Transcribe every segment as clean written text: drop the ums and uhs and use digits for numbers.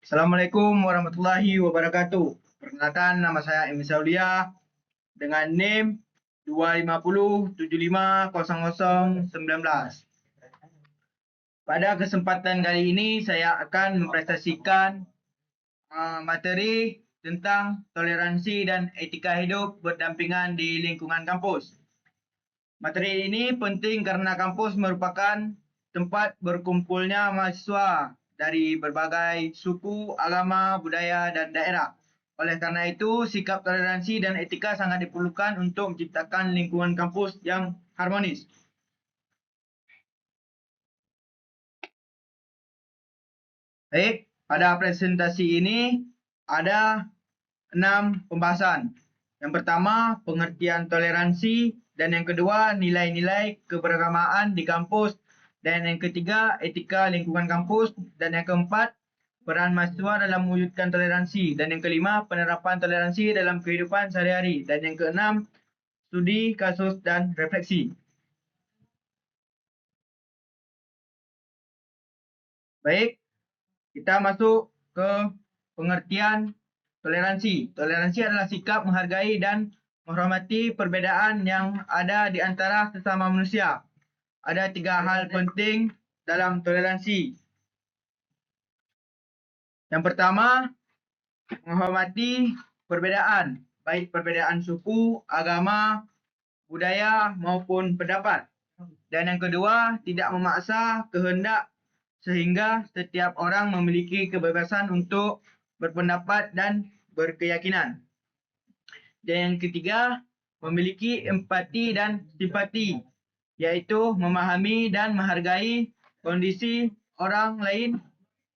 Assalamualaikum warahmatullahi wabarakatuh. Perkenalkan, nama saya Emi Saulia dengan NIM 250750019. Pada kesempatan kali ini saya akan mempresentasikan materi tentang toleransi dan etika hidup berdampingan di lingkungan kampus. Materi ini penting karena kampus merupakan tempat berkumpulnya mahasiswa dari berbagai suku, agama, budaya, dan daerah. Oleh karena itu, sikap toleransi dan etika sangat diperlukan untuk menciptakan lingkungan kampus yang harmonis. Baik, pada presentasi ini ada 6 pembahasan. Yang pertama, pengertian toleransi, dan yang kedua, nilai-nilai keberagamaan di kampus, dan yang ketiga, etika lingkungan kampus, dan yang keempat, peran mahasiswa dalam mewujudkan toleransi, dan yang kelima, penerapan toleransi dalam kehidupan sehari-hari, dan yang keenam, studi, kasus, dan refleksi. Baik, kita masuk ke pengertian toleransi. Toleransi adalah sikap menghargai dan menghormati perbedaan yang ada di antara sesama manusia. Ada 3 hal penting dalam toleransi. Yang pertama, menghormati perbedaan, baik perbedaan suku, agama, budaya maupun pendapat. Dan yang kedua, tidak memaksa kehendak sehingga setiap orang memiliki kebebasan untuk berpendapat dan berkeyakinan. Dan yang ketiga, memiliki empati dan simpati, yaitu memahami dan menghargai kondisi orang lain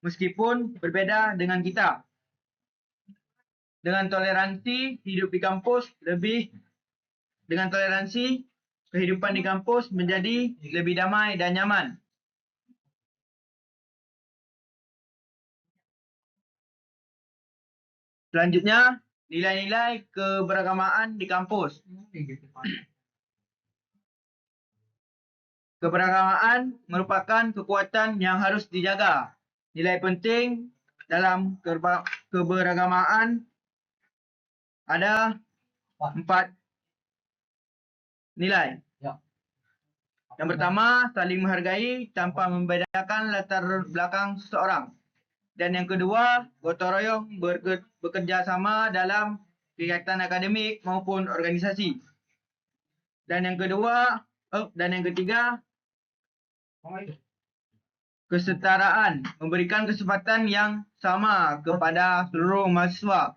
meskipun berbeda dengan kita. Dengan toleransi, kehidupan di kampus menjadi lebih damai dan nyaman. Selanjutnya, nilai-nilai keberagamaan di kampus. Keberagamaan merupakan kekuatan yang harus dijaga. Nilai penting dalam keberagamaan ada 4 nilai. Yang pertama, saling menghargai tanpa membedakan latar belakang seseorang. Dan yang kedua, gotong royong bekerja sama dalam kegiatan akademik maupun organisasi. Dan yang ketiga, kesetaraan, memberikan kesempatan yang sama kepada seluruh mahasiswa.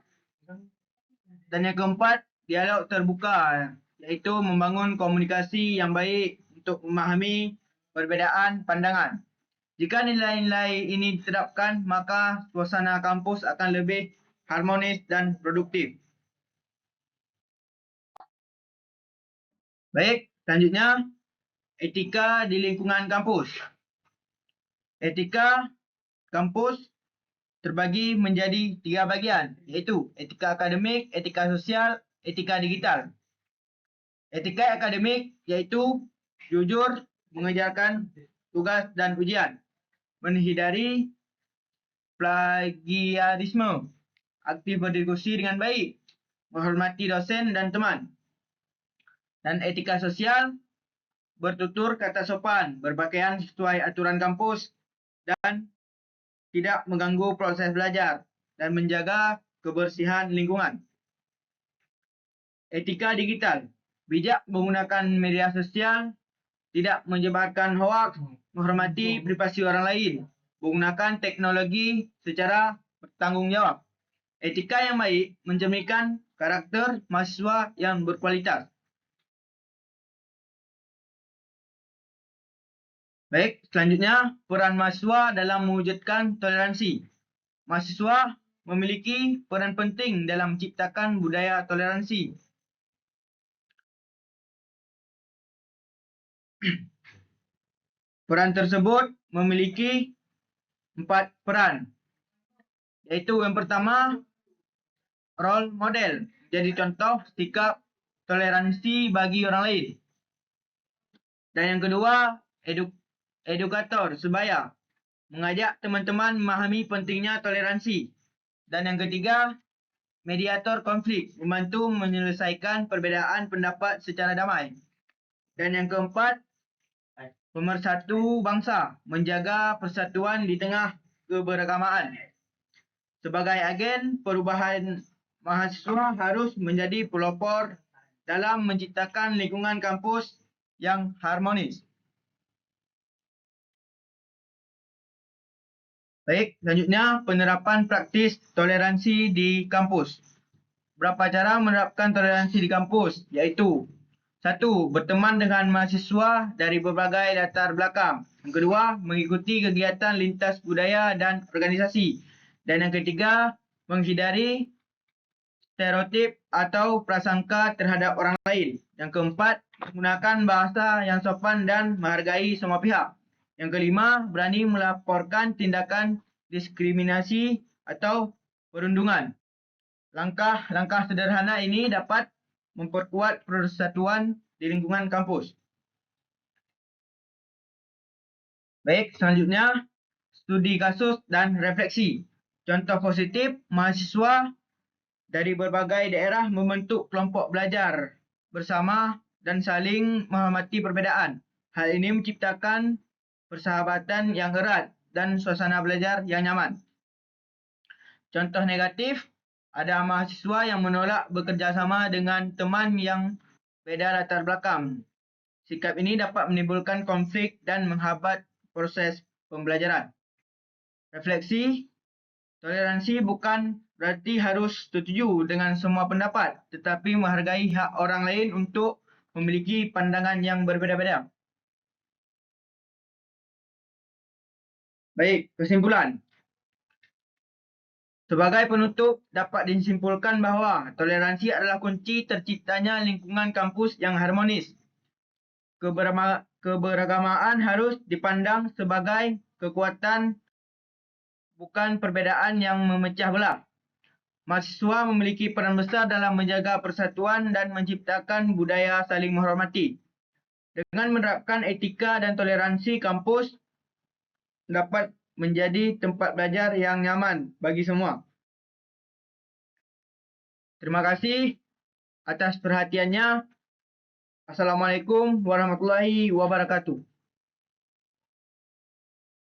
Dan yang keempat, dialog terbuka, yaitu membangun komunikasi yang baik untuk memahami perbedaan pandangan. Jika nilai-nilai ini diterapkan, maka suasana kampus akan lebih harmonis dan produktif. Baik, selanjutnya, etika di lingkungan kampus. Etika kampus terbagi menjadi 3 bagian, yaitu etika akademik, etika sosial, etika digital. Etika akademik yaitu jujur mengerjakan tugas dan ujian, menghindari plagiarisme, aktif berdiskusi dengan baik, menghormati dosen dan teman. Dan etika sosial, bertutur kata sopan, berpakaian sesuai aturan kampus, dan tidak mengganggu proses belajar, dan menjaga kebersihan lingkungan. Etika digital, bijak menggunakan media sosial, tidak menyebarkan hoaks, menghormati privasi orang lain, menggunakan teknologi secara bertanggung jawab. Etika yang baik mencerminkan karakter mahasiswa yang berkualitas. Baik, selanjutnya peran mahasiswa dalam mewujudkan toleransi. Mahasiswa memiliki peran penting dalam menciptakan budaya toleransi. Peran tersebut memiliki 4 peran, yaitu yang pertama, role model, jadi contoh sikap toleransi bagi orang lain. Dan yang kedua, edukator sebaya, mengajak teman-teman memahami pentingnya toleransi. Dan yang ketiga, mediator konflik, membantu menyelesaikan perbezaan pendapat secara damai. Dan yang keempat, pemersatu bangsa, menjaga persatuan di tengah keberagamaan. Sebagai agen perubahan, mahasiswa harus menjadi pelopor dalam menciptakan lingkungan kampus yang harmonis. Baik, selanjutnya penerapan praktis toleransi di kampus. Berapa cara menerapkan toleransi di kampus? Iaitu, 1. Berteman dengan mahasiswa dari berbagai latar belakang. Yang kedua, mengikuti kegiatan lintas budaya dan organisasi. Dan yang ketiga, menghindari stereotip atau prasangka terhadap orang lain. Yang keempat, menggunakan bahasa yang sopan dan menghargai semua pihak. Yang kelima, berani melaporkan tindakan diskriminasi atau perundungan. Langkah-langkah sederhana ini dapat memperkuat persatuan di lingkungan kampus. Baik, selanjutnya studi kasus dan refleksi. Contoh positif, mahasiswa dari berbagai daerah membentuk kelompok belajar bersama dan saling menghormati perbezaan. Hal ini menciptakan persahabatan yang erat dan suasana belajar yang nyaman. Contoh negatif, ada mahasiswa yang menolak bekerjasama dengan teman yang beda latar belakang. Sikap ini dapat menimbulkan konflik dan menghambat proses pembelajaran. Refleksi, toleransi bukan berarti harus setuju dengan semua pendapat, tetapi menghargai hak orang lain untuk memiliki pandangan yang berbeda-beda. Baik, kesimpulan. Sebagai penutup, dapat disimpulkan bahawa toleransi adalah kunci terciptanya lingkungan kampus yang harmonis. Keberagamaan harus dipandang sebagai kekuatan, bukan perbedaan yang memecah belah. Mahasiswa memiliki peran besar dalam menjaga persatuan dan menciptakan budaya saling menghormati. Dengan menerapkan etika dan toleransi, kampus dapat menjadi tempat belajar yang nyaman bagi semua. Terima kasih atas perhatiannya. Assalamualaikum warahmatullahi wabarakatuh.